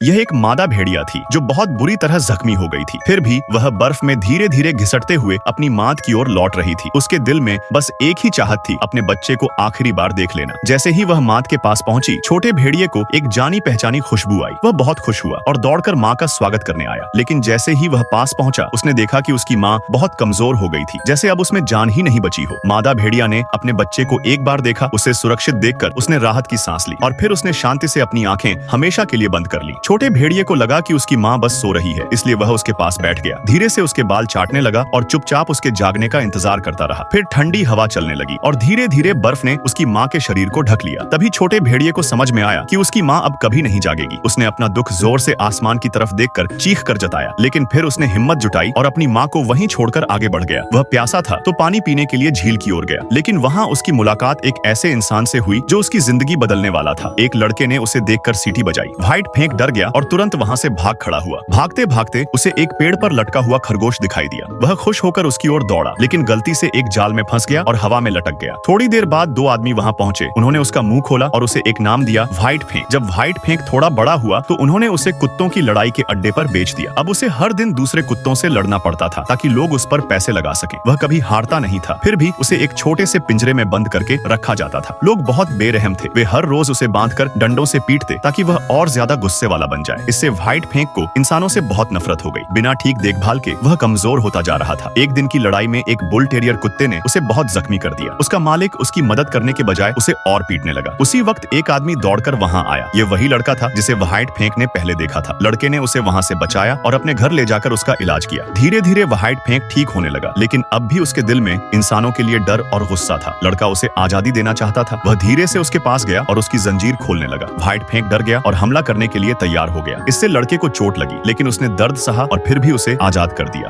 यह एक मादा भेड़िया थी जो बहुत बुरी तरह जख्मी हो गई थी। फिर भी वह बर्फ में धीरे धीरे घिसटते हुए अपनी माद की ओर लौट रही थी। उसके दिल में बस एक ही चाहत थी, अपने बच्चे को आखिरी बार देख लेना। जैसे ही वह माद के पास पहुंची, छोटे भेड़िए को एक जानी पहचानी खुशबू आई। वह बहुत खुश हुआ और दौड़कर माँ का स्वागत करने आया। लेकिन जैसे ही वह पास पहुंचा, उसने देखा कि उसकी माँ बहुत कमजोर हो गई थी, जैसे अब उसमें जान ही नहीं बची हो। मादा भेड़िया ने अपने बच्चे को एक बार देखा, उसे सुरक्षित देखकर उसने राहत की सांस ली और फिर उसने शांति से अपनी आंखें हमेशा के लिए बंद कर ली। छोटे भेड़िए को लगा कि उसकी माँ बस सो रही है, इसलिए वह उसके पास बैठ गया। धीरे से उसके बाल चाटने लगा और चुपचाप उसके जागने का इंतजार करता रहा। फिर ठंडी हवा चलने लगी और धीरे धीरे बर्फ ने उसकी माँ के शरीर को ढक लिया। तभी छोटे भेड़िए को समझ में आया कि उसकी माँ अब कभी नहीं जागेगी। उसने अपना दुख जोर से आसमान की तरफ देखकर चीख कर जताया, लेकिन फिर उसने हिम्मत जुटाई और अपनी माँ को वहीं छोड़कर आगे बढ़ गया। वह प्यासा था तो पानी पीने के लिए झील की ओर गया, लेकिन वहाँ उसकी मुलाकात एक ऐसे इंसान से हुई जो उसकी जिंदगी बदलने वाला था। एक लड़के ने उसे देखकर सीटी बजाई। व्हाइट फेंक डर गया और तुरंत वहाँ से भाग खड़ा हुआ। भागते भागते उसे एक पेड़ पर लटका हुआ खरगोश दिखाई दिया। वह खुश होकर उसकी ओर दौड़ा, लेकिन गलती से एक जाल में फंस गया और हवा में लटक गया। थोड़ी देर बाद दो आदमी वहाँ पहुंचे। उन्होंने उसका मुंह खोला और उसे एक नाम दिया, व्हाइट फेंक। जब व्हाइट फेंक थोड़ा बड़ा हुआ तो उन्होंने उसे कुत्तों की लड़ाई के अड्डे पर बेच दिया। अब उसे हर दिन दूसरे कुत्तों से लड़ना पड़ता था ताकि लोग उस पर पैसे लगा सकें। वह कभी हारता नहीं था, फिर भी उसे एक छोटे से पिंजरे में बंद करके रखा जाता था। लोग बहुत बेरहम थे। वे हर रोज उसे बांधकर डंडों से पीटते ताकि वह और ज्यादा गुस्से वाला बन जाए। इससे व्हाइट फेंक को इंसानों से बहुत नफरत हो गई। बिना ठीक देखभाल के वह कमजोर होता जा रहा था। एक दिन की लड़ाई में एक बुल टेरियर कुत्ते ने उसे बहुत जख्मी कर दिया। उसका मालिक उसकी मदद करने के बजाय उसे और पीटने लगा। उसी वक्त एक आदमी दौड़कर वहाँ आया। ये वही लड़का था जिसे व्हाइट फेंक ने पहले देखा था। लड़के ने उसे वहाँ से बचाया और अपने घर ले जाकर उसका इलाज किया। धीरे धीरे व्हाइट फेंक ठीक होने लगा, लेकिन अब भी उसके दिल में इंसानों के लिए डर और गुस्सा था। लड़का उसे आजादी देना चाहता था। वह धीरे से उसके पास गया और उसकी जंजीर खोलने लगा। व्हाइट फेंक डर गया और हमला करने के लिए तैयार हो गया। इससे लड़के को चोट लगी, लेकिन उसने दर्द सहा और फिर भी उसे आजाद कर दिया।